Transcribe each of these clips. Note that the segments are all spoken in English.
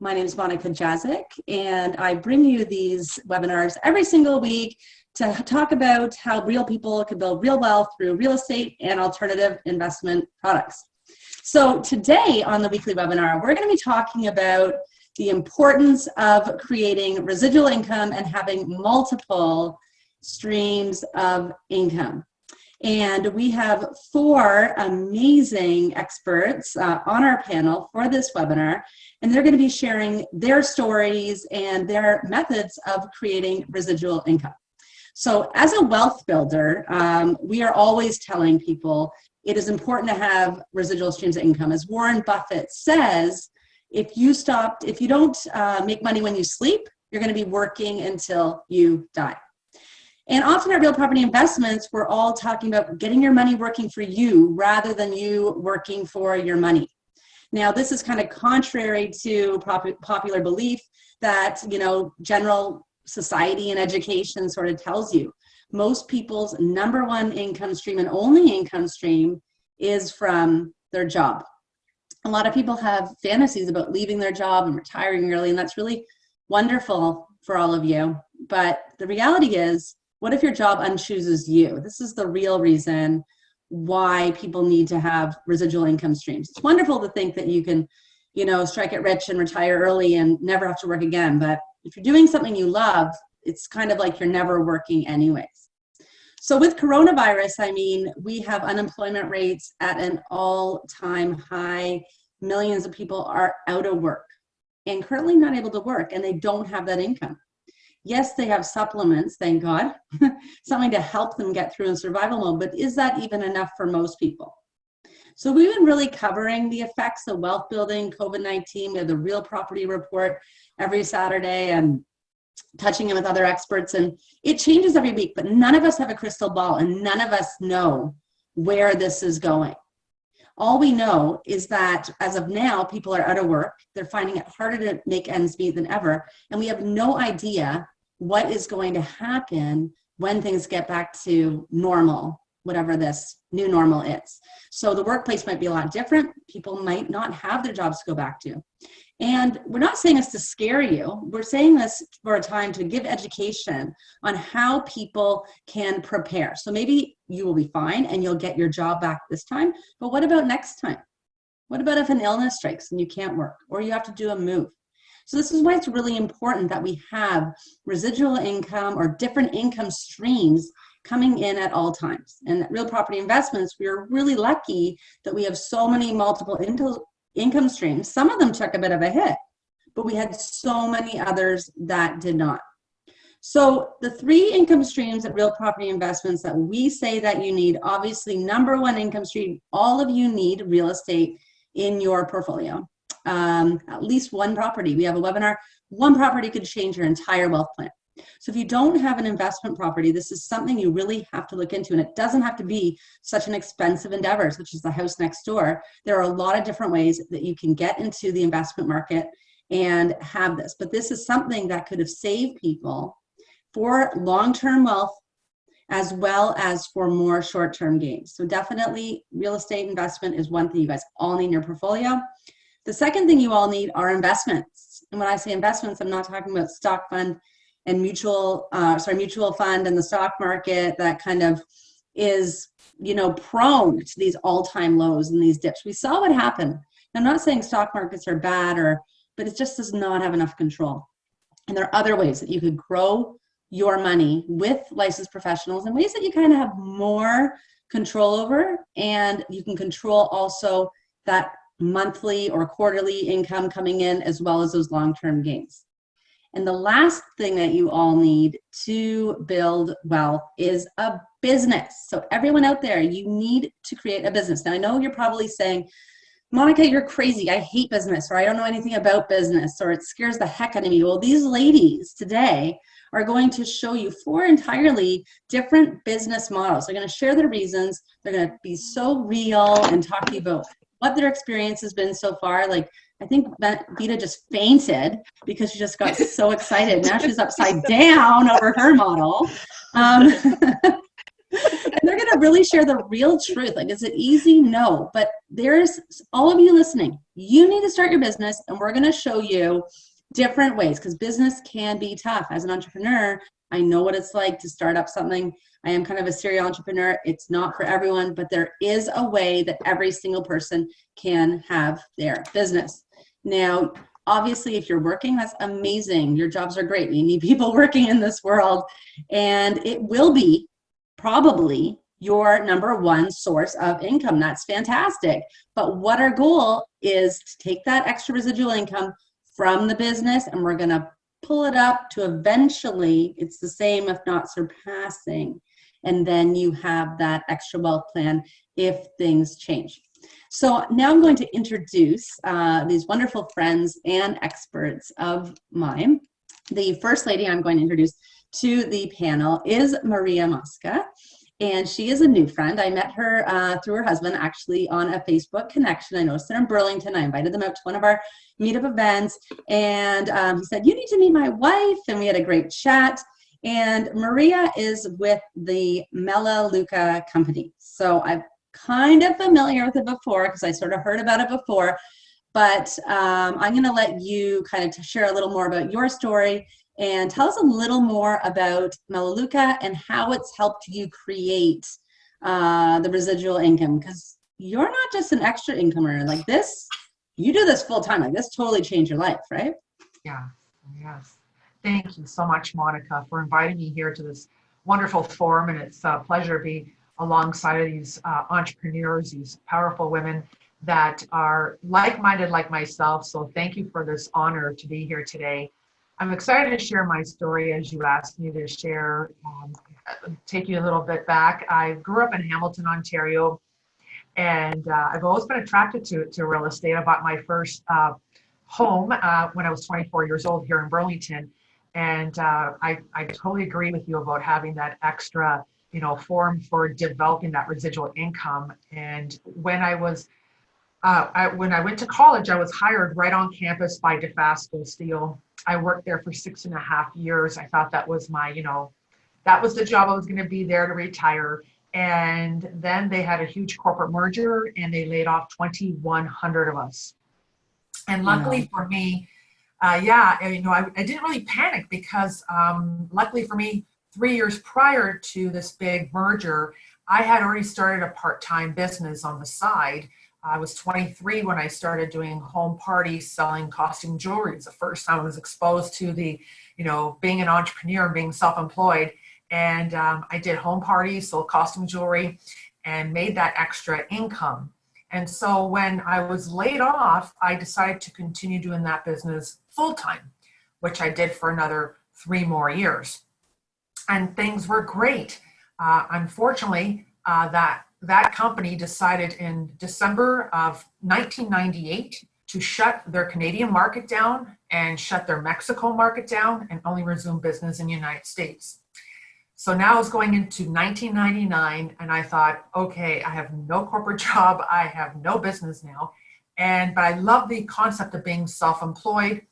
My name is Monica Jazik, and I bring you these webinars every single week to talk about how real people can build real wealth through real estate and alternative investment products. So today on the weekly webinar, we're going to be talking about the importance of creating residual income and having multiple streams of income. And we have 4 amazing experts on our panel for this webinar, and they're going to be sharing their stories and their methods of creating residual income. So as a wealth builder, we are always telling people it is important to have residual streams of income. As Warren Buffett says, if you don't make money when you sleep, you're going to be working until you die. And often at Real Property Investments, we're all talking about getting your money working for you rather than you working for your money. Now, this is kind of contrary to popular belief that, general society and education sort of tells you. Most people's #1 income stream and only income stream is from their job. A lot of people have fantasies about leaving their job and retiring early, and that's really wonderful for all of you. But the reality is, what if your job unchooses you? This is the real reason why people need to have residual income streams. It's wonderful to think that you can, strike it rich and retire early and never have to work again. But if you're doing something you love, it's kind of like you're never working anyways. So with coronavirus, we have unemployment rates at an all-time high. Millions of people are out of work and currently not able to work, and they don't have that income. Yes, they have supplements, thank God, something to help them get through in survival mode, but is that even enough for most people? So we've been really covering the effects of wealth building, COVID-19. We have the Real Property Report every Saturday and touching in with other experts, and it changes every week, but none of us have a crystal ball and none of us know where this is going. All we know is that as of now, people are out of work. They're finding it harder to make ends meet than ever. And we have no idea what is going to happen when things get back to normal, whatever this new normal is. So the workplace might be a lot different. People might not have their jobs to go back to. And we're not saying this to scare you. We're saying this for a time to give education on how people can prepare. So maybe you will be fine and you'll get your job back this time, but what about next time? What about if an illness strikes and you can't work or you have to do a move? So this is why it's really important that we have residual income or different income streams coming in at all times. And at Real Property Investments, we are really lucky that we have so many multiple income streams. Some of them took a bit of a hit, but we had so many others that did not. So the 3 income streams at Real Property Investments that we say that you need, obviously #1 income stream, all of you need real estate in your portfolio. At least 1 property. We have a webinar, 1 property could change your entire wealth plan. So if you don't have an investment property, this is something you really have to look into, and it doesn't have to be such an expensive endeavor, such as the house next door. There are a lot of different ways that you can get into the investment market and have this, but this is something that could have saved people for long-term wealth as well as for more short-term gains. So definitely real estate investment is one thing you guys all need in your portfolio. The second thing you all need are investments. And when I say investments, I'm not talking about stock fund and mutual fund and the stock market that kind of is, prone to these all-time lows and these dips. We saw what happened. I'm not saying stock markets are bad, but it just does not have enough control. And there are other ways that you could grow your money with licensed professionals in ways that you kind of have more control over, and you can control also that monthly or quarterly income coming in as well as those long-term gains. And the last thing that you all need to build wealth is a business. So everyone out there, you need to create a business. Now I know you're probably saying, Monica, you're crazy. I hate business, or I don't know anything about business, or it scares the heck out of me. Well, these ladies today are going to show you 4 entirely different business models. They're going to share their reasons. They're going to be so real and talk to you about what their experience has been so far. Like, I think Vita just fainted because she just got so excited. Now she's upside down over her model. And they're going to really share the real truth. Like, is it easy? No. But there's all of you listening. You need to start your business, and we're going to show you different ways, because business can be tough. As an entrepreneur, I know what it's like to start up something. I am kind of a serial entrepreneur. It's not for everyone, but there is a way that every single person can have their business. Now, obviously, if you're working, that's amazing. Your jobs are great. We need people working in this world, and it will be probably your number one source of income. That's fantastic. But what our goal is to take that extra residual income from the business, and we're going to pull it up to eventually it's the same, if not surpassing. And then you have that extra wealth plan if things change. So now I'm going to introduce these wonderful friends and experts of mine. The first lady I'm going to introduce to the panel is Maria Mosca, and she is a new friend. I met her through her husband, actually, on a Facebook connection. I noticed they're in Burlington. I invited them out to one of our meetup events, and he said, you need to meet my wife, and we had a great chat. And Maria is with the Melaleuca company. So I'm kind of familiar with it before because I sort of heard about it before, but I'm going to let you kind of share a little more about your story and tell us a little more about Melaleuca and how it's helped you create the residual income, because you're not just an extra income earner. Like this, you do this full time. Like this totally changed your life, right? Yeah, yes. Thank you so much, Monica, for inviting me here to this wonderful forum. And it's a pleasure to be alongside of these entrepreneurs, these powerful women that are like-minded like myself. So thank you for this honor to be here today. I'm excited to share my story as you asked me to share. Take you a little bit back. I grew up in Hamilton, Ontario, and I've always been attracted to real estate. I bought my first home when I was 24 years old here in Burlington. And I totally agree with you about having that extra, form for developing that residual income. And when I was when I went to college, I was hired right on campus by DeFasco Steel. I worked there for 6.5 years. I thought that was my, that was the job I was going to be there to retire. And then they had a huge corporate merger and they laid off 2,100 of us. And luckily for me, I didn't really panic because luckily for me, 3 years prior to this big merger, I had already started a part-time business on the side. I was 23 when I started doing home parties, selling costume jewelry. It's the first time I was exposed to the, being an entrepreneur and being self-employed. And I did home parties, sold costume jewelry, and made that extra income. And so when I was laid off, I decided to continue doing that business full-time, which I did for another 3 more years. And things were great. Unfortunately, that company decided in December of 1998 to shut their Canadian market down and shut their Mexico market down and only resume business in the United States. So now I was going into 1999 and I thought, okay, I have no corporate job. I have no business now. But I love the concept of being self-employed.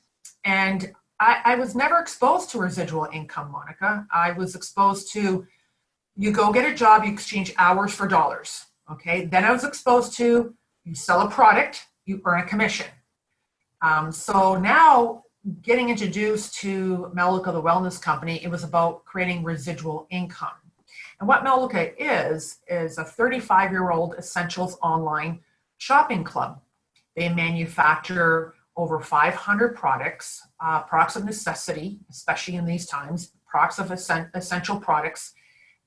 And I was never exposed to residual income, Monica. I was exposed to, you go get a job, you exchange hours for dollars. Okay. Then I was exposed to, you sell a product, you earn a commission. So now getting introduced to Melaleuca, the wellness company, it was about creating residual income. And what Melaleuca is a 35-year-old essentials online shopping club. They manufacture over 500 products, products of necessity, especially in these times, products of essential products,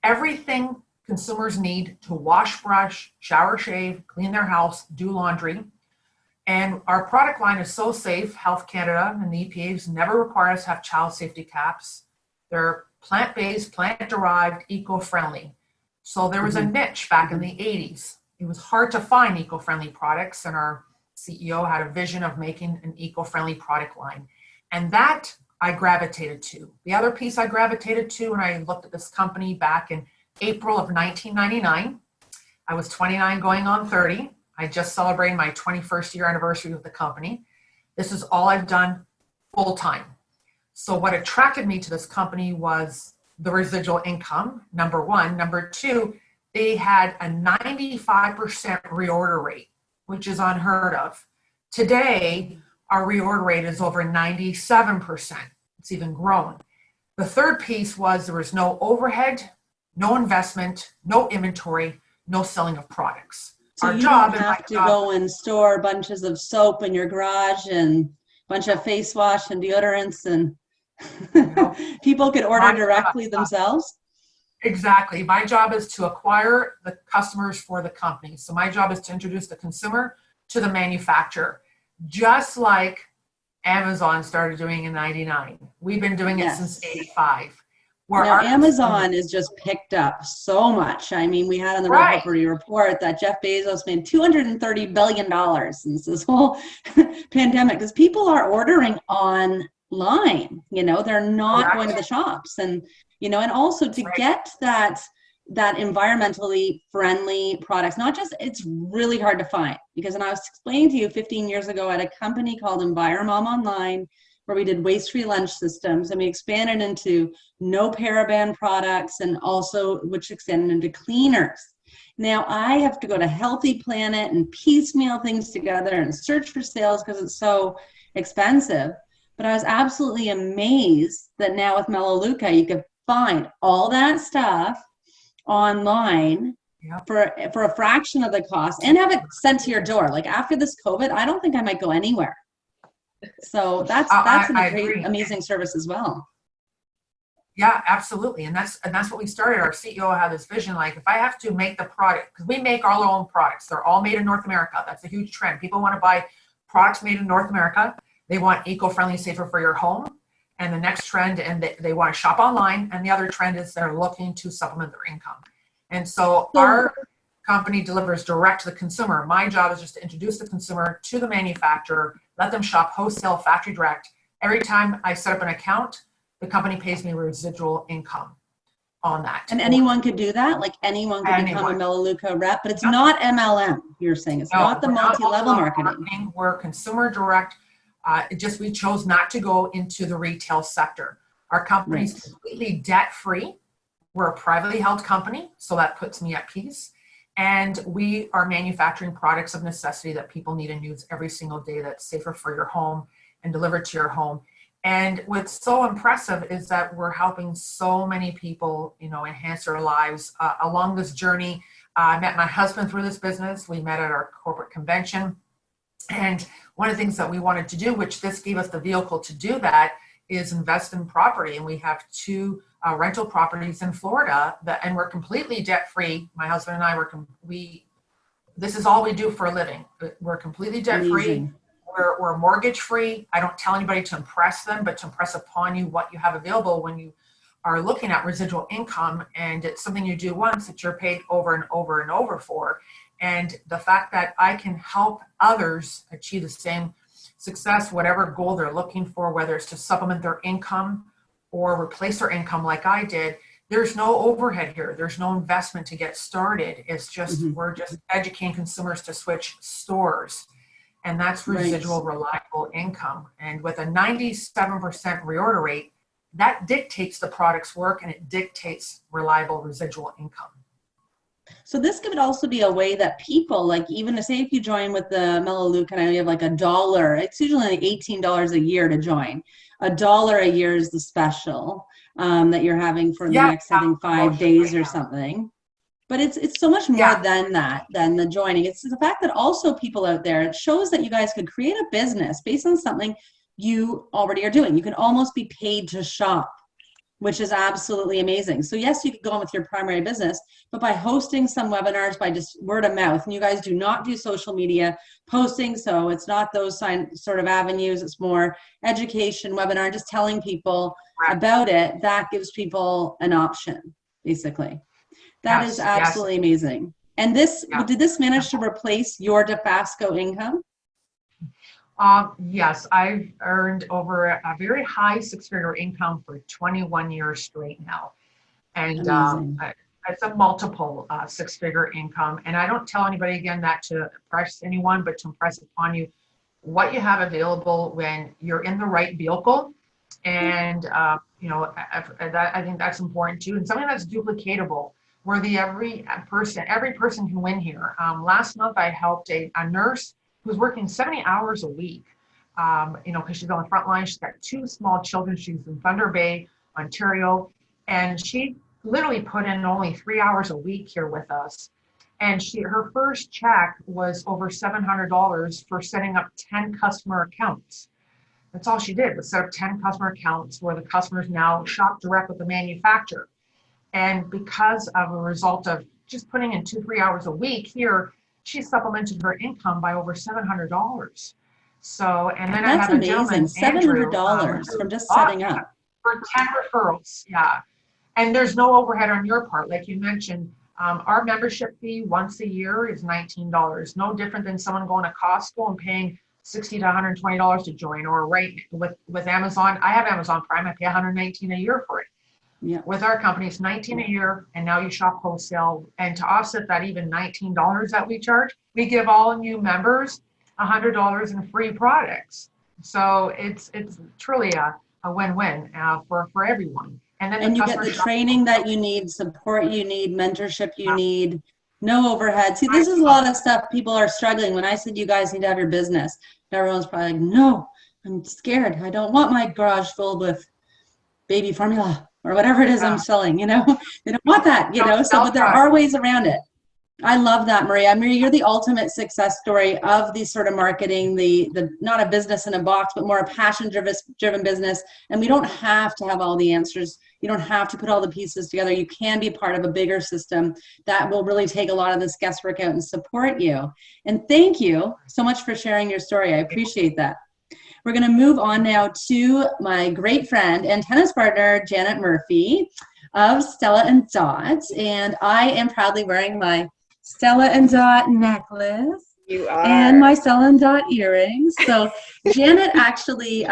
everything consumers need to wash, brush, shower, shave, clean their house, do laundry. And our product line is so safe. Health Canada and the EPA's never require us to have child safety caps. They're plant-based, plant-derived, eco-friendly. So there was a niche back in the 80s. It was hard to find eco-friendly products, and our CEO had a vision of making an eco-friendly product line. And that I gravitated to. The other piece I gravitated to when I looked at this company back in April of 1999, I was 29 going on 30. I just celebrated my 21st year anniversary with the company. This is all I've done full time. So what attracted me to this company was the residual income, number one. Number two, they had a 95% reorder rate, which is unheard of. Today, our reorder rate is over 97%. It's even grown. The third piece was there was no overhead, no investment, no inventory, no selling of products. So Our you job don't have to go and store bunches of soap in your garage and a bunch of face wash and deodorants, and people could order directly themselves? Exactly. My job is to acquire the customers for the company. So my job is to introduce the consumer to the manufacturer, just like Amazon started doing in 99. We've been doing it since 85. Now, Amazon is just picked up so much. I mean, we had on the Real report that Jeff Bezos made $230 billion since this whole pandemic, because people are ordering online. They're not going to the shops. And, and also to get that environmentally friendly products, not just, it's really hard to find, because when I was explaining to you 15 years ago at a company called EnviroMom Online, where we did waste-free lunch systems, and we expanded into no paraben products, and also which extended into cleaners. Now I have to go to Healthy Planet and piecemeal things together and search for sales because it's so expensive. But I was absolutely amazed that now with Melaleuca, you can find all that stuff online for a fraction of the cost and have it sent to your door. Like after this COVID, I don't think I might go anywhere. So that's a great, amazing service as well. Yeah, absolutely. And that's what we started. Our CEO had this vision, like if I have to make the product, because we make all our own products, they're all made in North America. That's a huge trend. People want to buy products made in North America. They want eco-friendly, safer for your home. And the next trend, and they want to shop online. And the other trend is they're looking to supplement their income. And so our company delivers direct to the consumer. My job is just to introduce the consumer to the manufacturer, let them shop wholesale, factory direct. Every time I set up an account, the company pays me residual income on that. And anyone could do that? Like anyone could become a Melaleuca rep, but it's not MLM, you're saying. It's not the multi-level marketing. We're consumer direct. We chose not to go into the retail sector. Our company is completely debt-free. We're a privately held company, so that puts me at peace. And we are manufacturing products of necessity that people need and use every single day that's safer for your home and delivered to your home. And what's so impressive is that we're helping so many people, enhance their lives along this journey. I met my husband through this business. We met at our corporate convention. And one of the things that we wanted to do, which this gave us the vehicle to do that, is invest in property. And we have 2 rental properties in Florida and we're completely debt free. My husband and I this is all we do for a living. We're completely debt free. We're mortgage free. I don't tell anybody to impress them, but to impress upon you what you have available when you are looking at residual income. And it's something you do once that you're paid over and over and over for. And the fact that I can help others achieve the same success, whatever goal they're looking for, whether it's to supplement their income or replace their income like I did, there's no overhead here. There's no investment to get started. It's just, we're just educating consumers to switch stores. And that's residual reliable income. And with a 97% reorder rate, that dictates the product's work and it dictates reliable residual income. So this could also be a way that people, like even to say if you join with the Melaleuca, and you have like $1, it's usually like $18 a year to join. $1 a year is the special that you're having for the next, I think, 5 days or something. But it's so much more than that, than the joining. It's the fact that also people out there, it shows that you guys could create a business based on something you already are doing. You can almost be paid to shop, which is absolutely amazing. So yes, you could go on with your primary business, but by hosting some webinars, by just word of mouth, and you guys do not do social media posting, so it's not those sort of avenues, it's more education, webinar, just telling people about it, that gives people an option, basically. That is absolutely amazing. And did this manage to replace your DeFasco income? Yes, I've earned over a very high six-figure income for 21 years straight now. And Amazing. it's a multiple six-figure income. And I don't tell anybody again that to impress anyone, but to impress upon you what you have available when you're in the right vehicle. And, I think that's important too. And something that's duplicatable, where every person can win here. Last month, I helped a nurse who's working 70 hours a week, because she's on the front line. She's got two small children. She's in Thunder Bay, Ontario, and she literally put in only 3 hours a week here with us. And her first check was over $700 for setting up 10 customer accounts. That's all she did, was set up 10 customer accounts where the customers now shop direct with the manufacturer. And because of a result of just putting in 2-3 hours a week here, she supplemented her income by over $700. So, and then That's I have a gentleman, amazing. Andrew, $700 from just setting up. for 10 referrals. Yeah. And there's no overhead on your part. Like you mentioned, our membership fee once a year is $19. No different than someone going to Costco and paying $60 to $120 to join, or right with Amazon. I have Amazon Prime. I pay $119 a year for it. Yeah. With our company, it's $19 a year, and now you shop wholesale. And to offset that even $19 that we charge, we give all new members $100 in free products. So it's truly a win-win for everyone. And then you get the training that you need, support you need, mentorship you need, no overhead. See, this is a lot of stuff people are struggling. When I said you guys need to have your business, everyone's probably like, no, I'm scared. I don't want my garage filled with baby formula or whatever it is I'm selling, They don't want that, but there are ways around it. I love that, Maria. Maria, you're the ultimate success story of the sort of marketing, the not a business in a box, but more a passion-driven business. And we don't have to have all the answers. You don't have to put all the pieces together. You can be part of a bigger system that will really take a lot of this guesswork out and support you. And thank you so much for sharing your story. I appreciate that. We're going to move on now to my great friend and tennis partner, Janet Murphy of Stella Dot. And I am proudly wearing my Stella Dot necklace. You are. And my Stella Dot earrings. So Janet actually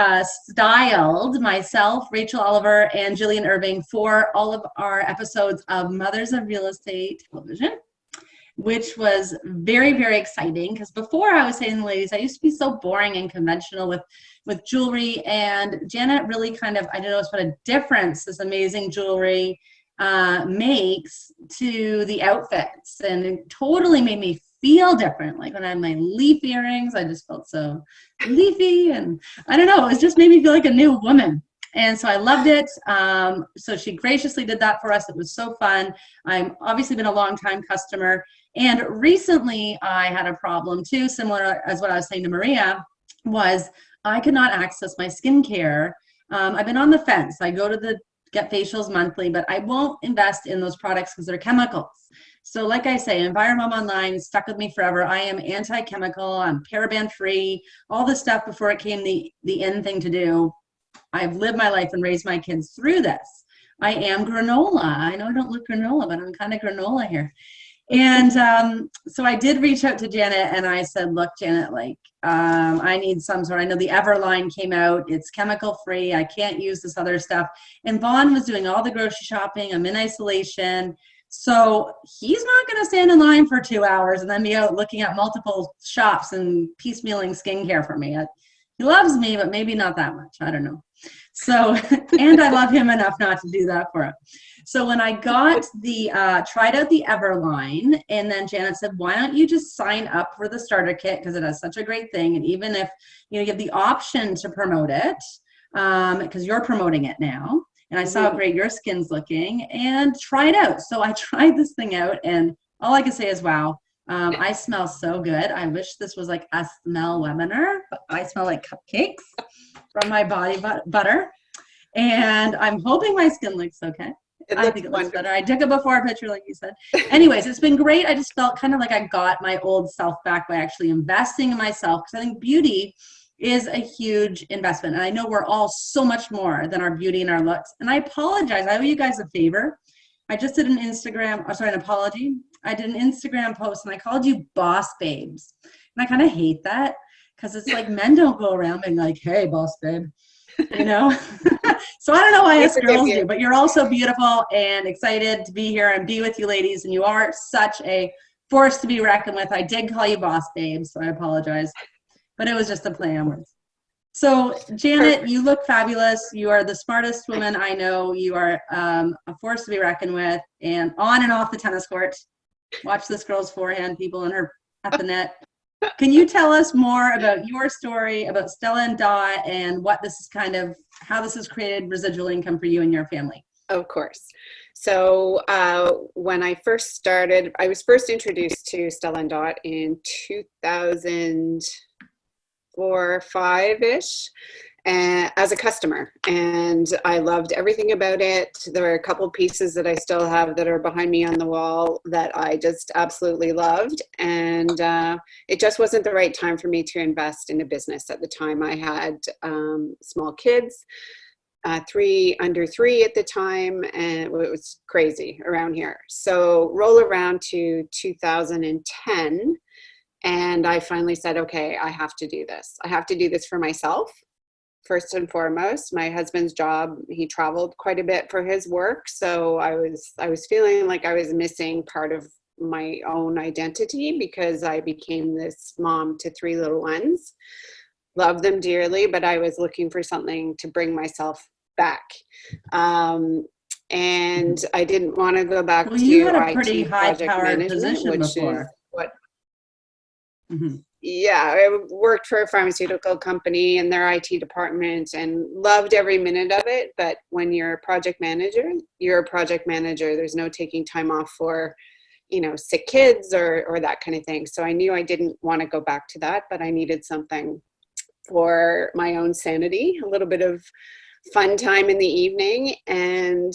styled myself, Rachel Oliver, and Jillian Irving for all of our episodes of Mothers of Real Estate Television, which was very, very exciting, because before I was saying, ladies, I used to be so boring and conventional with jewelry, and Janet really kind of, I noticed what a difference this amazing jewelry makes to the outfits, and it totally made me feel different. Like when I had my leaf earrings, I just felt so leafy, and I don't know, it just made me feel like a new woman. And so I loved it. So she graciously did that for us. It was so fun. I've obviously been a long-time customer. And recently I had a problem too, similar as what I was saying to Maria, was I could not access my skincare. I've been on the fence. I go to get facials monthly, but I won't invest in those products because they're chemicals. So like I say, Environmom Online stuck with me forever. I am anti-chemical. I'm paraben free, all this stuff before it came the in thing to do. I've lived my life and raised my kids through this. I am granola. I know I don't look granola, but I'm kind of granola here. And so I did reach out to Janet and I said, look, Janet, I need some sort. I know the Everline came out. It's chemical free. I can't use this other stuff. And Vaughn was doing all the grocery shopping. I'm in isolation. So he's not going to stand in line for 2 hours and then be out looking at multiple shops and piecemealing skincare for me. He loves me, but maybe not that much. I don't know. So, and I love him enough not to do that for him. So when I got tried out the Everline, and then Janet said, why don't you just sign up for the starter kit? Because it has such a great thing. And even if you have the option to promote it, because you're promoting it now, and I saw how great your skin's looking, and try it out. So I tried this thing out, and all I can say is, wow. I smell so good. I wish this was like a smell webinar, but I smell like cupcakes from my body butter. And I'm hoping my skin looks okay. I think it looks better. I took a before picture, like you said. Anyways, it's been great. I just felt kind of like I got my old self back by actually investing in myself, because I think beauty is a huge investment. And I know we're all so much more than our beauty and our looks. And I apologize. I owe you guys a favor. I just did an an apology. I did an Instagram post and I called you boss babes. And I kind of hate that. because it's like men don't go around being like, hey, boss babe, you know? So I don't know why us girls do, but you're also beautiful and excited to be here and be with you ladies. And you are such a force to be reckoned with. I did call you boss babe, so I apologize, but it was just a play on words. So Janet, you look fabulous. You are the smartest woman I know. You are a force to be reckoned with, and on and off the tennis court. Watch this girl's forehand, people, in her at the net. Can you tell us more about your story about Stella Dot and what this is how this has created residual income for you and your family? Of course. So when I first started, I was first introduced to Stella Dot in 2004, 5-ish, as a customer, and I loved everything about it. There are a couple pieces that I still have that are behind me on the wall that I just absolutely loved, and it just wasn't the right time for me to invest in a business at the time. I had small kids, under 3 at the time, and it was crazy around here. So roll around to 2010, and I finally said, okay, I have to do this. I have to do this for myself. First and foremost, my husband's job, he traveled quite a bit for his work. So I was feeling like I was missing part of my own identity because I became this mom to 3 little ones. Love them dearly, but I was looking for something to bring myself back. And I didn't want to go back to you had a IT pretty high-powered position before. Is what. Mm-hmm. Yeah, I worked for a pharmaceutical company in their IT department and loved every minute of it. But when you're a project manager, you're a project manager. There's no taking time off for, sick kids or that kind of thing. So I knew I didn't want to go back to that, but I needed something for my own sanity, a little bit of fun time in the evening, and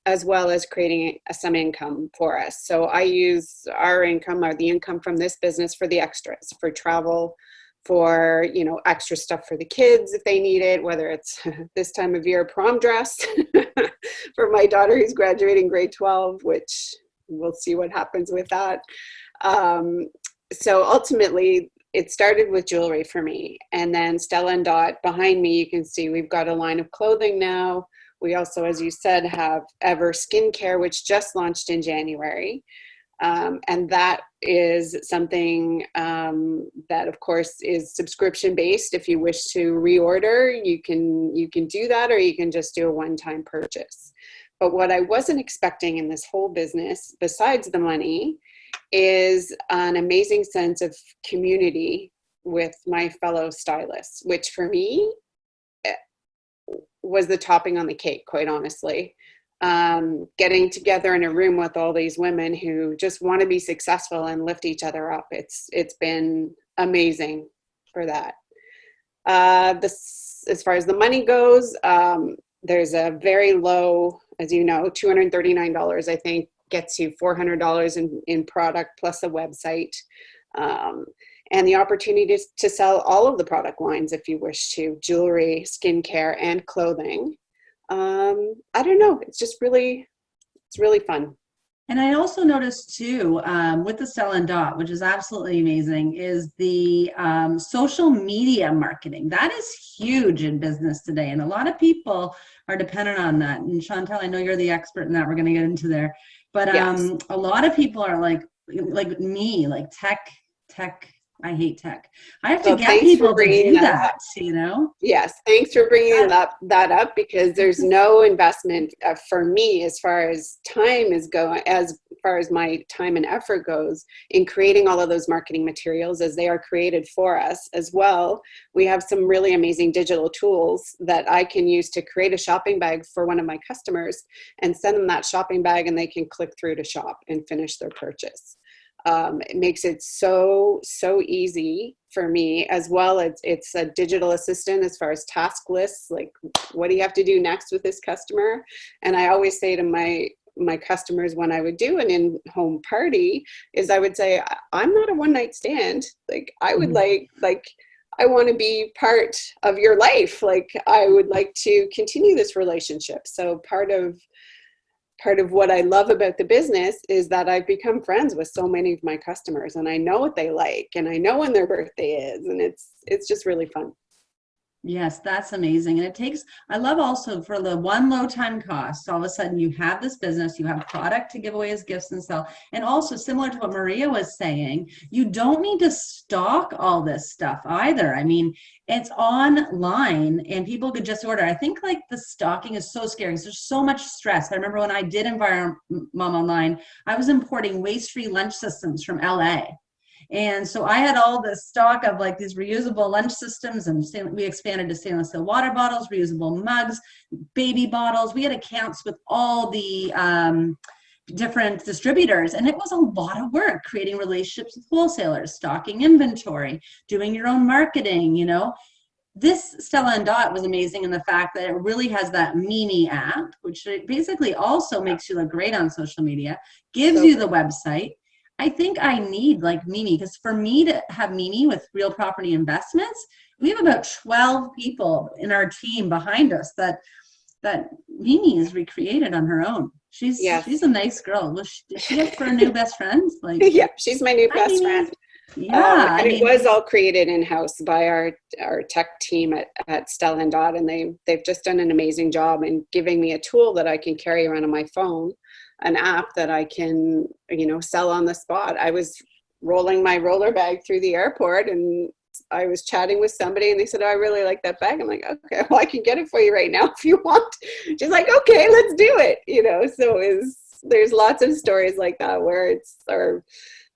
as well as creating some income for us. So I use our income, or the income from this business, for the extras, for travel, for, extra stuff for the kids if they need it, whether it's this time of year, prom dress for my daughter who's graduating grade 12, which we'll see what happens with that. So ultimately, it started with jewelry for me. And then Stella Dot, behind me, you can see we've got a line of clothing now. We also, as you said, have Ever Skincare, which just launched in January. And that is something that, of course, is subscription-based. If you wish to reorder, you can do that, or you can just do a one-time purchase. But what I wasn't expecting in this whole business, besides the money, is an amazing sense of community with my fellow stylists, which for me was the topping on the cake, quite honestly. Getting together in a room with all these women who just want to be successful and lift each other up. It's been amazing for that. As far as the money goes, there's a very low, as you know, $239, I think, gets you $400 in product plus a website. And the opportunity to sell all of the product lines if you wish to: jewelry, skincare, and clothing. I don't know. It's really fun. And I also noticed too, with the Stella Dot, which is absolutely amazing, is the social media marketing. That is huge in business today. And a lot of people are dependent on that. And Chantal, I know you're the expert in that. We're going to get into there. But Yes. A lot of people are like me, like tech. I hate tech. I have to get people to do that, Yes, thanks for bringing that up, because there's no investment for me as far as time is going, as far as my time and effort goes, in creating all of those marketing materials as they are created for us. As well, we have some really amazing digital tools that I can use to create a shopping bag for one of my customers and send them that shopping bag, and they can click through to shop and finish their purchase. It makes it so easy for me. As well, it's a digital assistant as far as task lists, like what do you have to do next with this customer. And I always say to my customers when I would do an in-home party is I would say, I'm not a one-night stand. Like I would like I want to be part of your life. Like I would like to continue this relationship. So part of part of what I love about the business is that I've become friends with so many of my customers, and I know what they like, and I know when their birthday is, and it's just really fun. Yes, that's amazing. And it takes, I love also for the one low time cost, all of a sudden you have this business, you have product to give away as gifts and sell. And also similar to what Maria was saying, you don't need to stock all this stuff either. I mean, it's online and people could just order. I think like the stocking is so scary. There's so much stress. I remember when I did Environment Mom Online, I was importing waste-free lunch systems from LA. And so I had all this stock of like these reusable lunch systems, and we expanded to stainless steel water bottles, reusable mugs, baby bottles. We had accounts with all the different distributors, and it was a lot of work creating relationships with wholesalers, stocking inventory, doing your own marketing, you know. This Stella Dot was amazing in the fact that it really has that Mimi app, which basically also makes you look great on social media, gives you the website. I think I need like Mimi, because for me to have Mimi with Real Property Investments, we have about 12 people in our team behind us that Mimi is recreated on her own. She's a nice girl. Did she look for a new best friend? Like, yeah, she's my new best friend. Yeah, and it was all created in-house by our tech team at Stella Dot, and they've just done an amazing job in giving me a tool that I can carry around on my phone, an app that I can, you know, sell on the spot. I was rolling my roller bag through the airport and I was chatting with somebody and they said, oh, I really like that bag. I'm like, okay, well, I can get it for you right now if you want. She's like, okay, let's do it. You know, so there's lots of stories like that where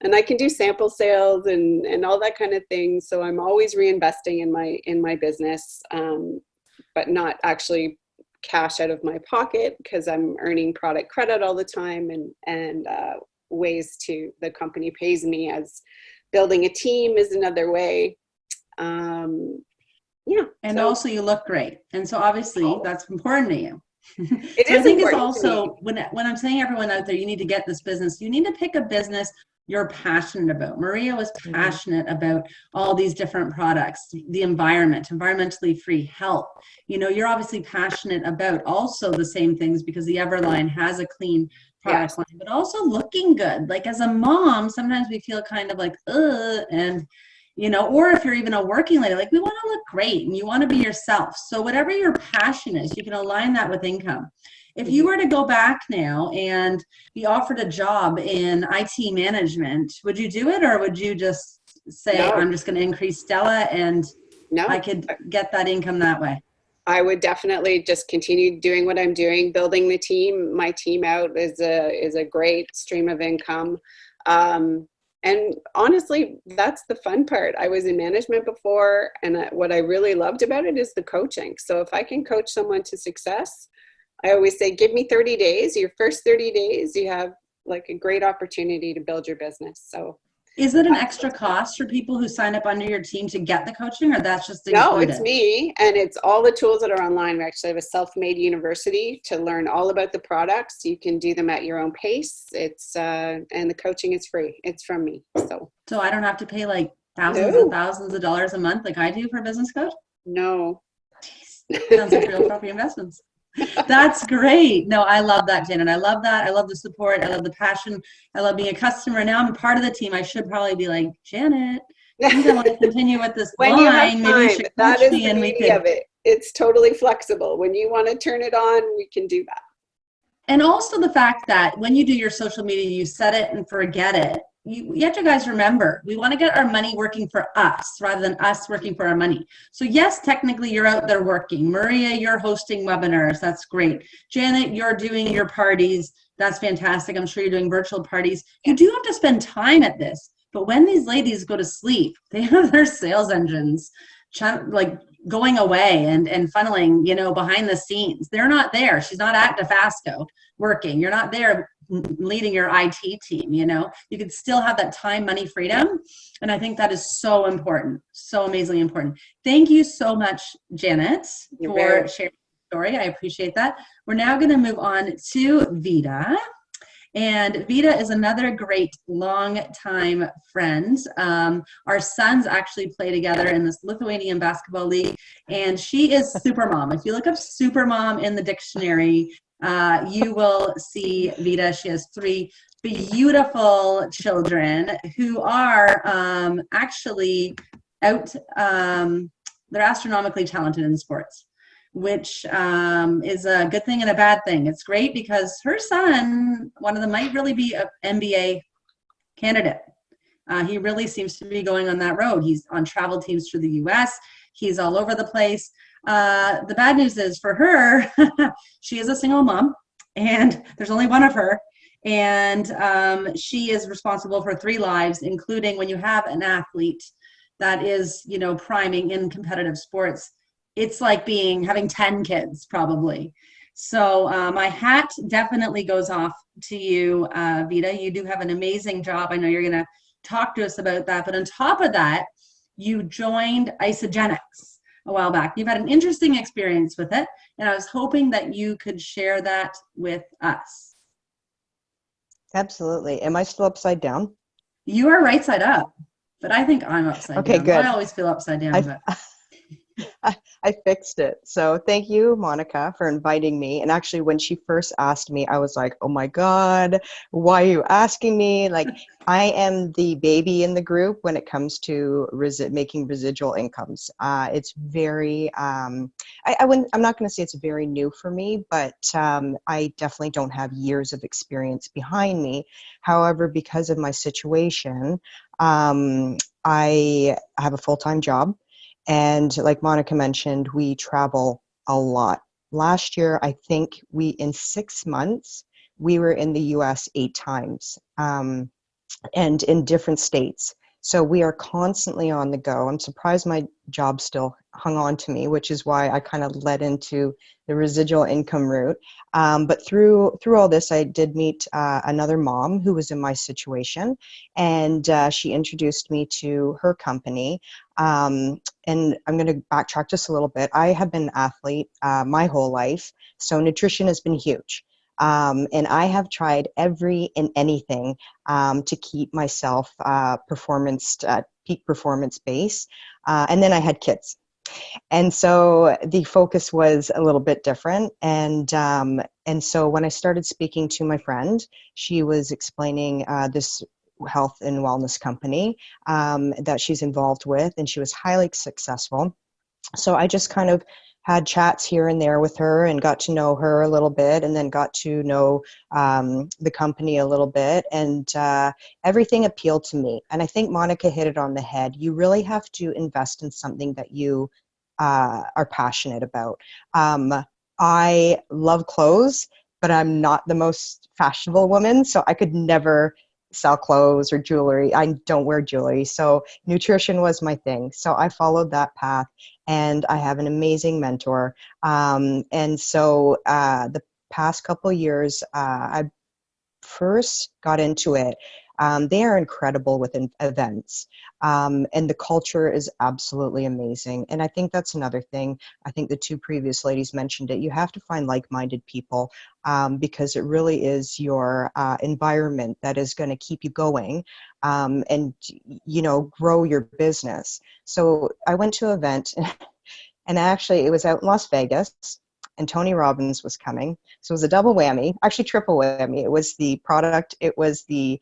and I can do sample sales and all that kind of thing. So I'm always reinvesting in my business, but not actually cash out of my pocket, because I'm earning product credit all the time, and ways to the company pays me, as building a team is another way. And also you look great, and so obviously that's important to you. It so is I think it's important also when I'm saying everyone out there, you need to get this business, you need to pick a business you're passionate about. Maria was passionate about all these different products, the environment, environmentally free health. You know, you're obviously passionate about also the same things, because the Everline has a clean product line, but also looking good. Like as a mom, sometimes we feel kind of like, and you know, or if you're even a working lady, like we want to look great and you want to be yourself. So whatever your passion is, you can align that with income. If you were to go back now and be offered a job in IT management, would you do it, or would you just say, I'm just going to increase Stella and I could get that income that way? I would definitely just continue doing what I'm doing, building my team out is a great stream of income. And honestly, that's the fun part. I was in management before, and what I really loved about it is the coaching. So if I can coach someone to success, I always say, give me 30 days. Your first 30 days, you have like a great opportunity to build your business. So is it an extra cost for people who sign up under your team to get the coaching, or that's just included? No, it's me, and it's all the tools that are online. We actually have a self-made university to learn all about the products. You can do them at your own pace. It's and the coaching is free. It's from me. So I don't have to pay like thousands and thousands of dollars a month like I do for a business coach? No. Jeez, sounds like Real Property Investments. That's great. No, I love that, Janet. I love that. I love the support. I love the passion. I love being a customer. Now I'm part of the team. I should probably be like, Janet, I think I want to continue with this when line. You have time, maybe you should that coach is me the and we beauty could. of it. It's totally flexible. When you want to turn it on, we can do that. And also the fact that when you do your social media, you set it and forget it. You have to guys remember, we want to get our money working for us rather than us working for our money. So yes, technically you're out there working. Maria, you're hosting webinars. That's great. Janet, you're doing your parties. That's fantastic. I'm sure you're doing virtual parties. You do have to spend time at this. But when these ladies go to sleep, they have their sales engines like going away and funneling, you know, behind the scenes. They're not there. She's not at Dafasco working. You're not there leading your IT team, you know. You could still have that time, money, freedom. And I think that is so important, so amazingly important. Thank you so much, Janet, for sharing your story. I appreciate that. We're now going to move on to Vida. And Vida is another great long-time friend. Our sons actually play together in this Lithuanian basketball league, and she is Supermom. If you look up Supermom in the dictionary, you will see Vita. She has 3 beautiful children who are actually out, they're astronomically talented in sports, which is a good thing and a bad thing. It's great because her son, one of them, might really be an NBA candidate. He really seems to be going on that road. He's on travel teams through the US. He's all over the place. The bad news is for her, she is a single mom, and there's only one of her. And she is responsible for 3 lives, including when you have an athlete that is, you know, priming in competitive sports. It's like having 10 kids probably. So my hat definitely goes off to you, Vita. You do have an amazing job. I know you're going to talk to us about that. But on top of that, you joined Isagenix a while back. You've had an interesting experience with it, and I was hoping that you could share that with us. Absolutely. Am I still upside down? You are right side up, but I think I'm upside down. Okay, good. I always feel upside down. But I fixed it. So thank you, Monica, for inviting me. And actually, when she first asked me, I was like, oh my God, why are you asking me? Like, I am the baby in the group when it comes to making residual incomes. It's very, I'm not going to say it's very new for me, but I definitely don't have years of experience behind me. However, because of my situation, I have a full-time job. And like Monica mentioned, we travel a lot. Last year, I think in 6 months, we were in the US 8 times, and in different states. So we are constantly on the go. I'm surprised my job still hung on to me, which is why I kind of led into the residual income route. But through all this, I did meet another mom who was in my situation, and she introduced me to her company. And I'm going to backtrack just a little bit. I have been an athlete my whole life, so nutrition has been huge. And I have tried every and anything to keep myself peak performance base. And then I had kids. And so the focus was a little bit different. And so when I started speaking to my friend, she was explaining this health and wellness company that she's involved with, and she was highly successful. So I just kind of had chats here and there with her and got to know her a little bit, and then got to know the company a little bit, and everything appealed to me. And I think Monica hit it on the head. You really have to invest in something that you are passionate about. I love clothes, but I'm not the most fashionable woman, so I could never sell clothes or jewelry. I don't wear jewelry. So nutrition was my thing. So I followed that path, and I have an amazing mentor. And so the past couple of years, I first got into it. They are incredible with events, and the culture is absolutely amazing. And I think that's another thing. I think the 2 previous ladies mentioned it. You have to find like-minded people, because it really is your environment that is going to keep you going, and grow your business. So I went to an event, and actually it was out in Las Vegas, and Tony Robbins was coming. So it was a double whammy, actually triple whammy. It was the product, it was the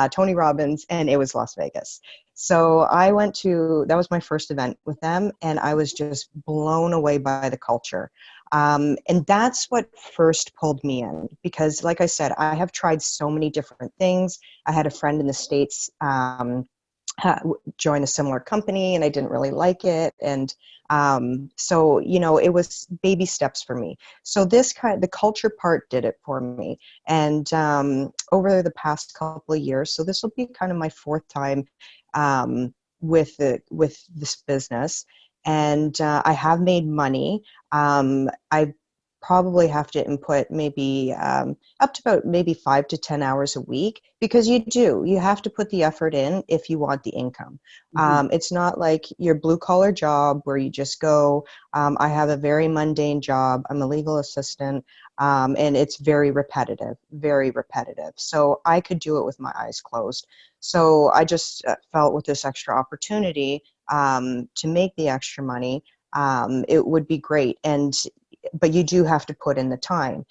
Tony Robbins, and it was Las Vegas. So I went that was my first event with them, and I was just blown away by the culture. And that's what first pulled me in, because like I said, I have tried so many different things. I had a friend in the States join a similar company, and I didn't really like it. And so, it was baby steps for me. So the culture part did it for me. And over the past couple of years, so this will be kind of my 4th time with this business. And I have made money. I probably have to input maybe up to about maybe 5 to 10 hours a week, because you have to put the effort in if you want the income. It's not like your blue collar job where you just go. I have a very mundane job. I'm a legal assistant, and it's very repetitive. So I could do it with my eyes closed. So I just felt with this extra opportunity to make the extra money, it would be great. But you do have to put in the time.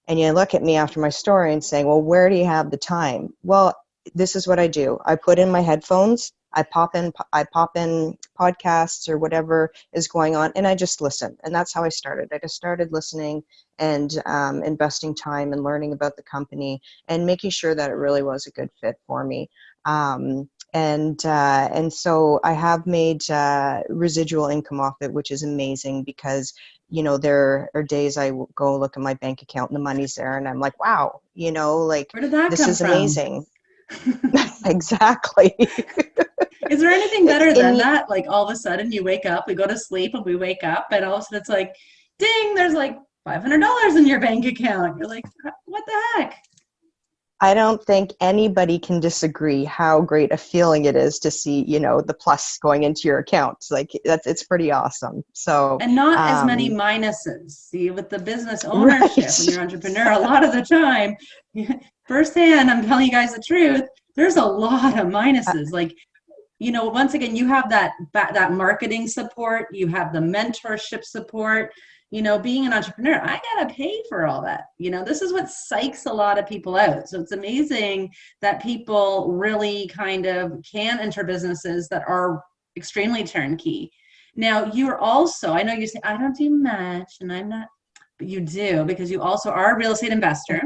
And you look at me after my story and saying, well, where do you have the time? Well, this is what I do. I put in my headphones, I pop in podcasts or whatever is going on, and I just listen. And that's how I started. I just started listening and investing time and learning about the company and making sure that it really was a good fit for me. And so I have made residual income off it, which is amazing because, there are days I will go look at my bank account and the money's there and I'm like, wow, like Where did that this come is from? amazing. Exactly. Is there anything better than And that? Like all of a sudden you wake up, we go to sleep and we wake up and all of a sudden it's like, ding, there's like $500 in your bank account. You're like, what the heck? I don't think anybody can disagree how great a feeling it is to see, the plus going into your account. Like it's pretty awesome. So, And not as many minuses. See, with the business ownership, right. when you're an entrepreneur, a lot of the time, firsthand, I'm telling you guys the truth, there's a lot of minuses. Like, once again, you have that marketing support, you have the mentorship support. Being an entrepreneur, I gotta pay for all that. This is what psychs a lot of people out. So it's amazing that people really kind of can enter businesses that are extremely turnkey. Now, you're also, I know you say, I don't do much, and I'm not, but you do, because you also are a real estate investor.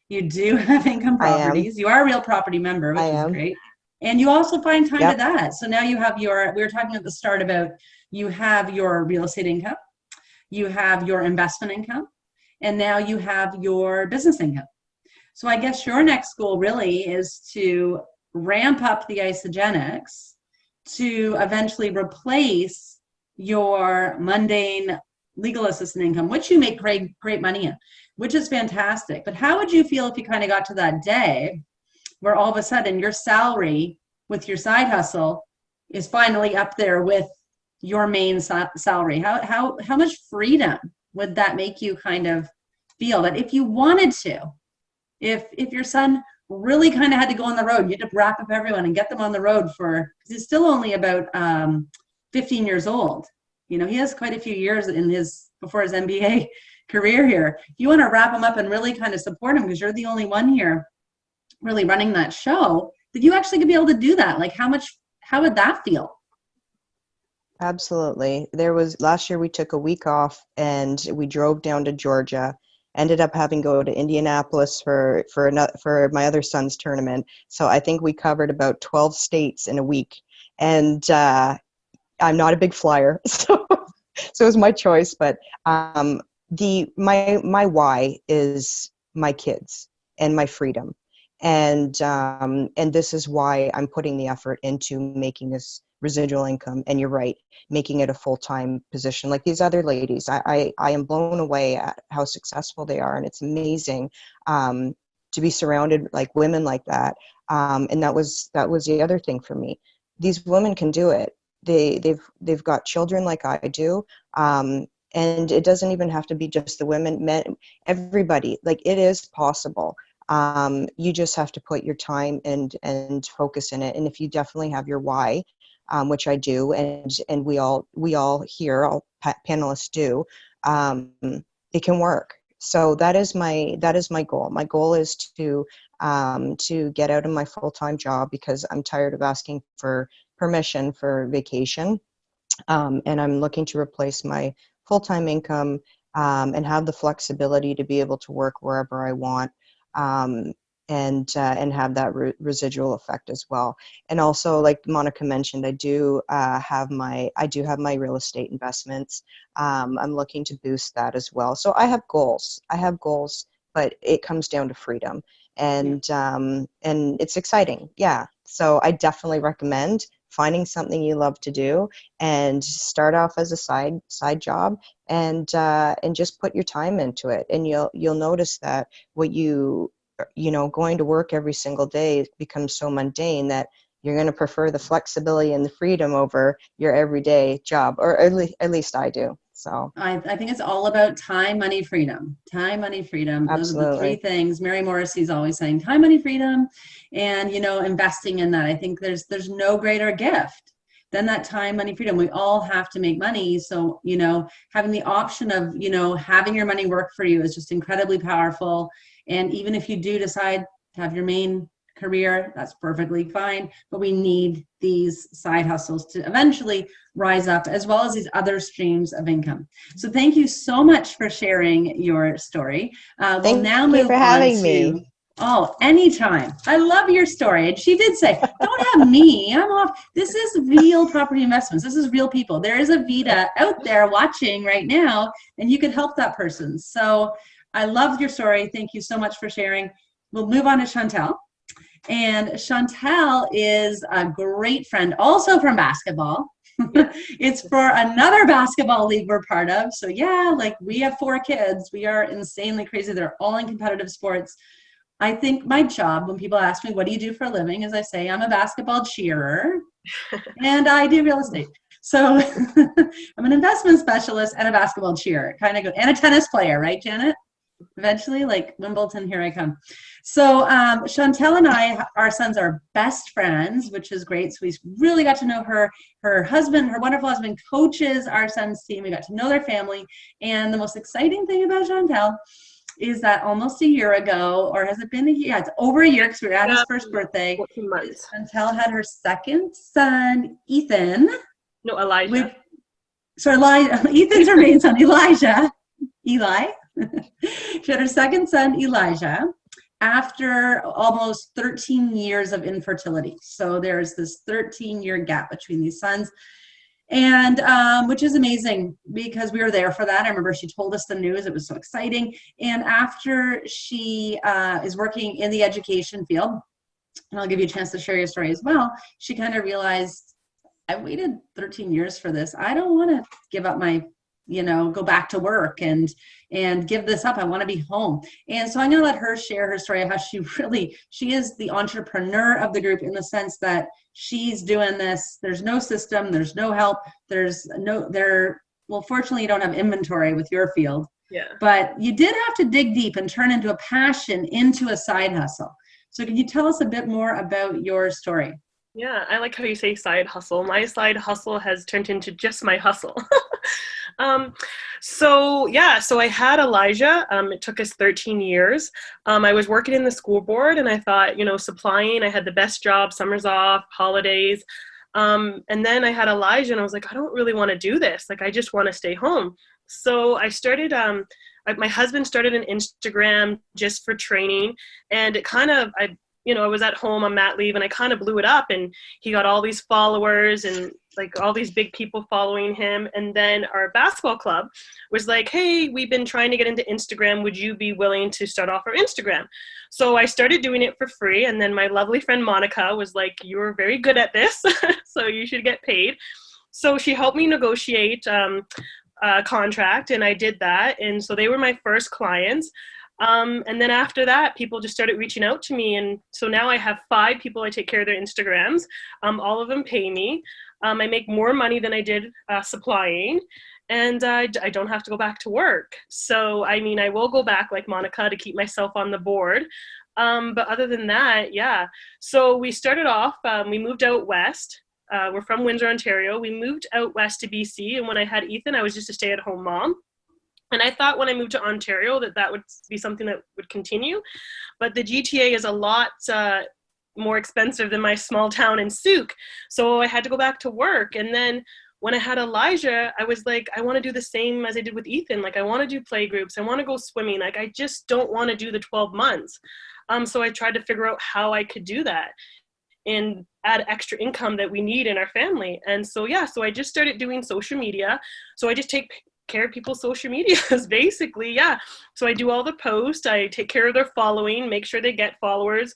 You do have income I am. properties. You are a real property member, which I is am. great. And you also find time Yep. to that. So now you have we were talking at the start about, you have your real estate income, you have your investment income, and now you have your business income. So I guess your next goal really is to ramp up the Isagenix to eventually replace your mundane legal assistant income, which you make great money in, which is fantastic. But how would you feel if you kind of got to that day where all of a sudden your salary with your side hustle is finally up there with your main salary? How much freedom would that make you kind of feel, that if you wanted to, if your son really kind of had to go on the road, you had to wrap up everyone and get them on the road because he's still only about 15 years old. He has quite a few years before his MBA career here. If you want to wrap him up and really kind of support him, because you're the only one here really running that show, that you actually could be able to do that. Like how would that feel? Absolutely. Last year we took a week off and we drove down to Georgia, ended up having to go to Indianapolis for my other son's tournament. So I think we covered about 12 states in a week. And I'm not a big flyer, so it was my choice. But my why is my kids and my freedom. And this is why I'm putting the effort into making this residual income. And you're right, making it a full-time position like these other ladies. I am blown away at how successful they are, and it's amazing to be surrounded like women like that. And that was the other thing for me. These women can do it. They've got children like I do. And it doesn't even have to be just the women, men, everybody. Like, it is possible. You just have to put your time and focus in it. And if you definitely have your why, which I do, and we all here, all panelists do, it can work. So that is my goal. My goal is to get out of my full-time job, because I'm tired of asking for permission for vacation, and I'm looking to replace my full-time income and have the flexibility to be able to work wherever I want. And have that residual effect as well. And also, like Monica mentioned, I do have my real estate investments. I'm looking to boost that as well. So I have goals, but it comes down to freedom, and it's exciting. Yeah. So I definitely recommend finding something you love to do and start off as a side job, and just put your time into it, and you'll notice that going to work every single day becomes so mundane that you're going to prefer the flexibility and the freedom over your everyday job, or at least I do. So I think it's all about time, money, freedom. Time, money, freedom. Those are the three absolutely. things. Mary Morrissey's always saying time, money, freedom, and investing in that. I think there's no greater gift. then that time, money, freedom, we all have to make money. So, you know, having the option of, you know, having your money work for you is just incredibly powerful. And even if you do decide to have your main career, that's perfectly fine, but we need these side hustles to eventually rise up, as well as these other streams of income. So thank you so much for sharing your story. We'll now Thank you move for on having to me. Oh, anytime. I love your story. And she did say, don't have me. I'm off. This is real property investments. This is real people. There is a Vita out there watching right now, and you could help that person. So I loved your story. Thank you so much for sharing. We'll move on to Chantal. And Chantal is a great friend, also from basketball. It's for another basketball league we're part of. So yeah, like we have 4 kids. We are insanely crazy. They're all in competitive sports. I think my job, when people ask me, what do you do for a living? Is I say, I'm a basketball cheerer and I do real estate. So I'm an investment specialist and a basketball cheerer, kind of good, and a tennis player, right, Janet? Eventually, like Wimbledon, here I come. So Chantal and I, our sons are best friends, which is great. So we really got to know her. Her husband, her wonderful husband, coaches our son's team. We got to know their family. And the most exciting thing about Chantal is that almost a year ago, or has it been a year? Yeah, it's over a year because we were at his first birthday. 14 months. Chantal had her second son, Ethan. No, Elijah. Ethan's her main son, Elijah. Eli. She had her second son, Elijah, after almost 13 years of infertility. So there's this 13-year gap between these sons. And which is amazing because we were there for that. I remember she told us the news. It was so exciting. And after she is working in the education field, and I'll give you a chance to share your story as well, she kind of realized, I waited 13 years for this. I don't want to give up my, you know, go back to work and give this up. I want to be home. And so I'm going to let her share her story of how she is the entrepreneur of the group, in the sense that she's doing this. There's no system, there's no help. Well, fortunately you don't have inventory with your field, but you did have to dig deep and turn into a passion, into a side hustle. So can you tell us a bit more about your story? Yeah, I like how you say side hustle. My side hustle has turned into just my hustle. So I had Elijah. It took us 13 years. I was working in the school board, and I thought, you know, supplying, I had the best job, summers off, holidays. And then I had Elijah, and I was like, I don't really want to do this. Like, I just want to stay home. So I started, my husband started an Instagram just for training, and it kind of, I was at home on mat leave, and I kind of blew it up, and he got all these followers and like all these big people following him. And then our basketball club was like, hey, we've been trying to get into Instagram. Would you be willing to start off our Instagram? So I started doing it for free. And then my lovely friend Monica was like, you're very good at this, so you should get paid. So she helped me negotiate a contract, and I did that. And so they were my first clients. And then after that, people just started reaching out to me. And so now I have 5 people I take care of their Instagrams. All of them pay me. I make more money than I did supplying, and I don't have to go back to work. So, I mean, I will go back like Monica to keep myself on the board. But other than that, yeah. So we started off, we moved out west. We're from Windsor, Ontario. We moved out west to BC. And when I had Ethan, I was just a stay-at-home mom. And I thought when I moved to Ontario that would be something that would continue. But the GTA is a lot more expensive than my small town in Souk. So I had to go back to work. And then when I had Elijah, I was like, I want to do the same as I did with Ethan. Like, I want to do play groups. I want to go swimming. Like, I just don't want to do the 12 months. So I tried to figure out how I could do that and add extra income that we need in our family. And so, yeah, so I just started doing social media. So I just take care of people's social medias, basically, yeah. So I do all the posts, I take care of their following, make sure they get followers.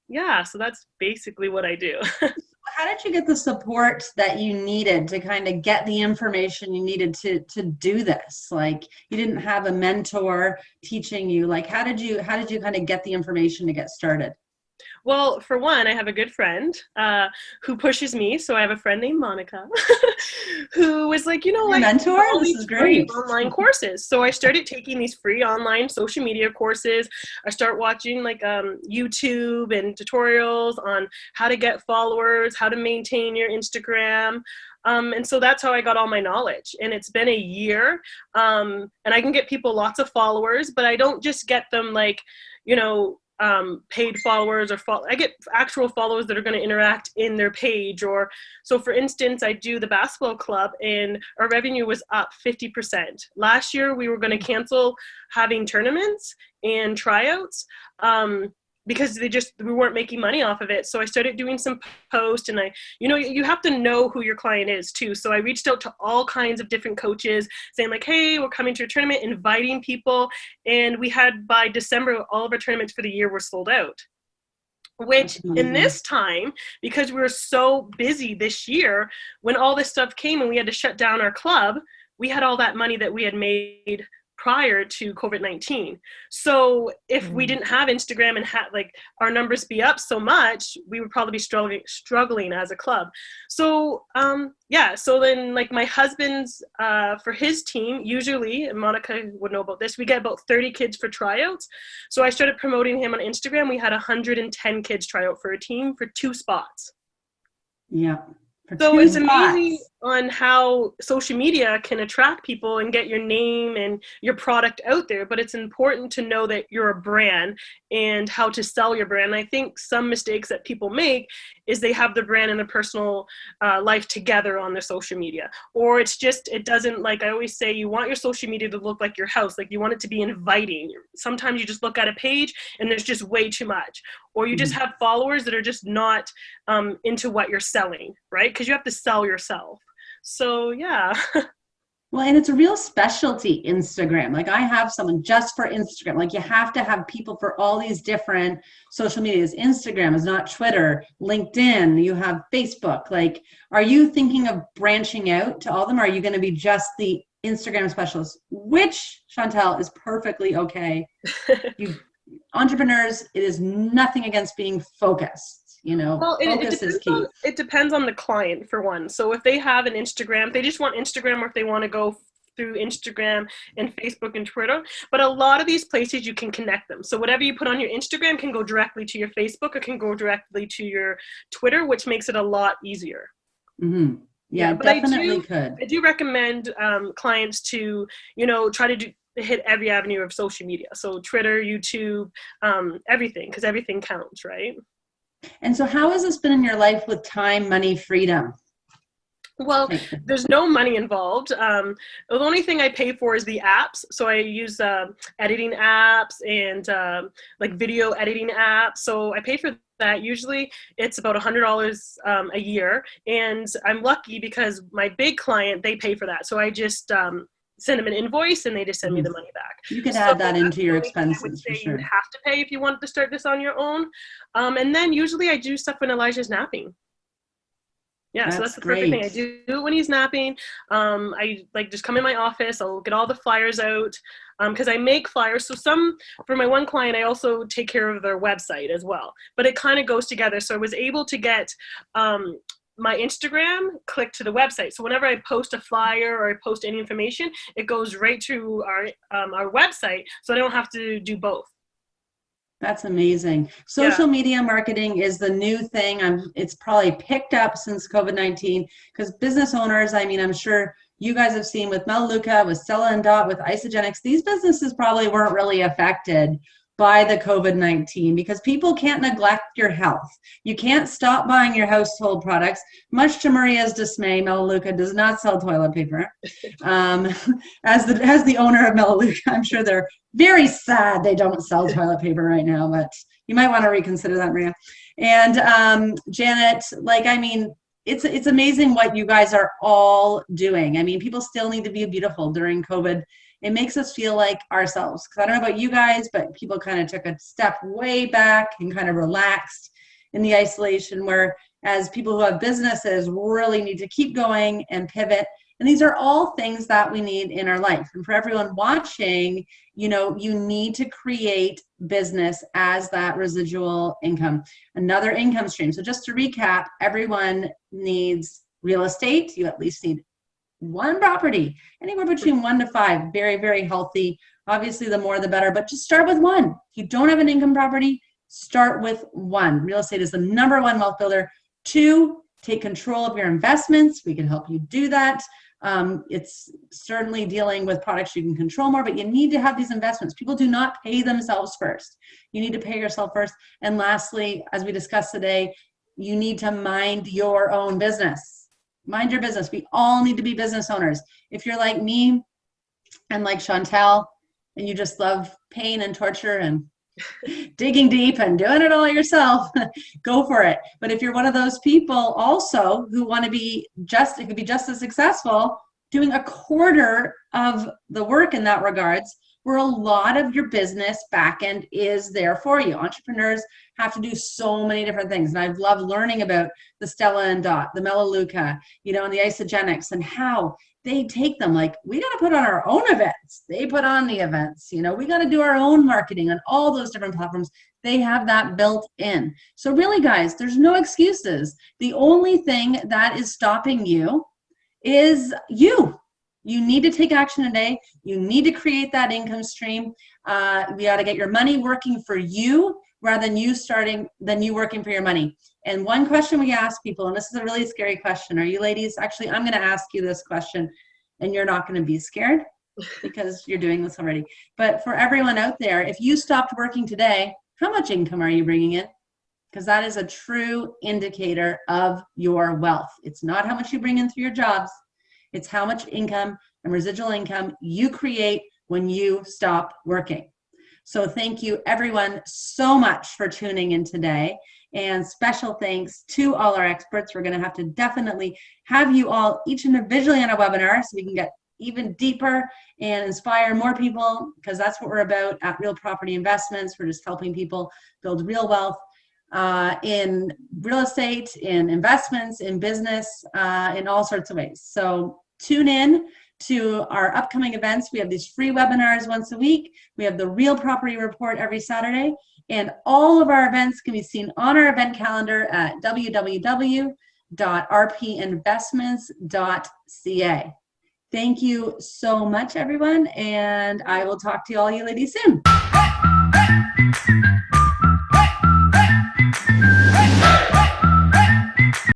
Yeah, so that's basically what I do. How did you get the support that you needed to kind of get the information you needed to do this? Like, you didn't have a mentor teaching you. Like, how did you kind of get the information to get started? Well, for one, I have a good friend who pushes me. So I have a friend named Monica who was like, you know, Your like mentor? all This these is free great. online courses. So I started taking these free online social media courses. I start watching like YouTube and tutorials on how to get followers, how to maintain your Instagram. And so that's how I got all my knowledge. And it's been a year. And I can get people lots of followers, but I don't just get them like, you know, paid followers or I get actual followers that are going to interact in their page. Or so for instance, I do the basketball club and our revenue was up 50%. Last year we were going to cancel having tournaments and tryouts because we weren't making money off of it. So I started doing some posts, and you have to know who your client is too. So I reached out to all kinds of different coaches saying like, hey, we're coming to a tournament, inviting people. And we had, by December, all of our tournaments for the year were sold out. Which in this time, because we were so busy this year, when all this stuff came and we had to shut down our club, we had all that money that we had made prior to COVID-19. So if we didn't have Instagram and had like our numbers be up so much, we would probably be struggling as a club. So so then like my husband's for his team, usually, and Monica would know about this, we get about 30 kids for tryouts. So I started promoting him on Instagram. We had 110 kids try out for a team for 2 spots. Yeah. So it's amazing on how social media can attract people and get your name and your product out there, but it's important to know that you're a brand and how to sell your brand. And I think some mistakes that people make is they have their brand and their personal life together on their social media. Or it doesn't, like I always say, you want your social media to look like your house, like you want it to be inviting. Sometimes you just look at a page and there's just way too much. Or you just have followers that are just not into what you're selling, right? Because you have to sell yourself. So yeah. Well, and it's a real specialty, Instagram. Like I have someone just for Instagram. Like you have to have people for all these different social medias. Instagram is not Twitter, LinkedIn, you have Facebook. Like, are you thinking of branching out to all of them? Or are you going to be just the Instagram specialist, which, Chantal, is perfectly okay. Entrepreneurs, it is nothing against being focused. Well, focus is key. It depends on the client, for one. So if they have an Instagram, they just want Instagram, or if they want to go through Instagram and Facebook and Twitter. But a lot of these places, you can connect them. So whatever you put on your Instagram can go directly to your Facebook or can go directly to your Twitter, which makes it a lot easier. Mm-hmm. Yeah, but definitely could. I do recommend clients to, try to hit every avenue of social media. So Twitter, YouTube, everything, because everything counts, right? And so how has this been in your life with time, money, freedom? Well, there's no money involved. The only thing I pay for is the apps. So I use editing apps and like video editing apps. So I pay for that. Usually it's about $100 a year. And I'm lucky because my big client, they pay for that. So I just send them an invoice and they just send me the money back. You can add that into your expenses for sure. You have to pay if you want to start this on your own. And then usually I do stuff when Elijah's napping. Yeah, so that's the perfect thing. I do it when he's napping. I just come in my office. I'll get all the flyers out because I make flyers. So for my one client, I also take care of their website as well. But it kind of goes together. So I was able to get my Instagram click to the website. So whenever I post a flyer or I post any information, it goes right to our website. So I don't have to do both. That's amazing. Social media marketing is the new thing. It's probably picked up since COVID-19 because business owners, I'm sure you guys have seen with Melaleuca, with Stella Dot, with Isagenix, these businesses probably weren't really affected by the COVID-19 because people can't neglect your health. You can't stop buying your household products. Much to Maria's dismay, Melaleuca does not sell toilet paper. As the owner of Melaleuca, I'm sure they're very sad they don't sell toilet paper right now, but you might want to reconsider that, Maria. And Janet, it's amazing what you guys are all doing. People still need to be beautiful during COVID. It makes us feel like ourselves. Because I don't know about you guys, but people kind of took a step way back and kind of relaxed in the isolation, whereas people who have businesses really need to keep going and pivot. And these are all things that we need in our life. And for everyone watching, you know, you need to create business as that residual income, another income stream. So just to recap, everyone needs real estate. You at least need one property, anywhere between 1 to 5, very, very healthy. Obviously, the more the better, but just start with one. If you don't have an income property, start with one. Real estate is the #1 wealth builder. 2, take control of your investments. We can help you do that. It's certainly dealing with products you can control more, but you need to have these investments. People do not pay themselves first. You need to pay yourself first. And lastly, as we discussed today, you need to mind your own business. Mind your business. We all need to be business owners. If you're like me and like Chantal, and you just love pain and torture and digging deep and doing it all yourself, go for it. But if you're one of those people also who want to be just, it could be just as successful, doing a quarter of the work in that regards, where a lot of your business back end is there for you. Entrepreneurs have to do so many different things. And I've loved learning about the Stella Dot, the Melaleuca, you know, and the Isagenix, and how they take them. Like, we got to put on our own events. They put on the events. You know, we got to do our own marketing on all those different platforms. They have that built in. So really, guys, there's no excuses. The only thing that is stopping you is you. You need to take action today. You need to create that income stream. We got to get your money working for you rather than you working for your money. And one question we ask people, and this is a really scary question. Are you ladies, actually, I'm going to ask you this question, and you're not going to be scared because you're doing this already. But for everyone out there, if you stopped working today, how much income are you bringing in? Because that is a true indicator of your wealth. It's not how much you bring in through your jobs. It's how much income and residual income you create when you stop working. So thank you everyone so much for tuning in today. And special thanks to all our experts. We're going to have to definitely have you all each individually on a webinar so we can get even deeper and inspire more people, because that's what we're about at Real Property Investments. We're just helping people build real wealth in real estate, in investments, in business, in all sorts of ways. So tune in to our upcoming events. We have these free webinars once a week. We have the Real Property Report every Saturday. And all of our events can be seen on our event calendar at www.rpinvestments.ca. Thank you so much, everyone. And I will talk to all you ladies soon.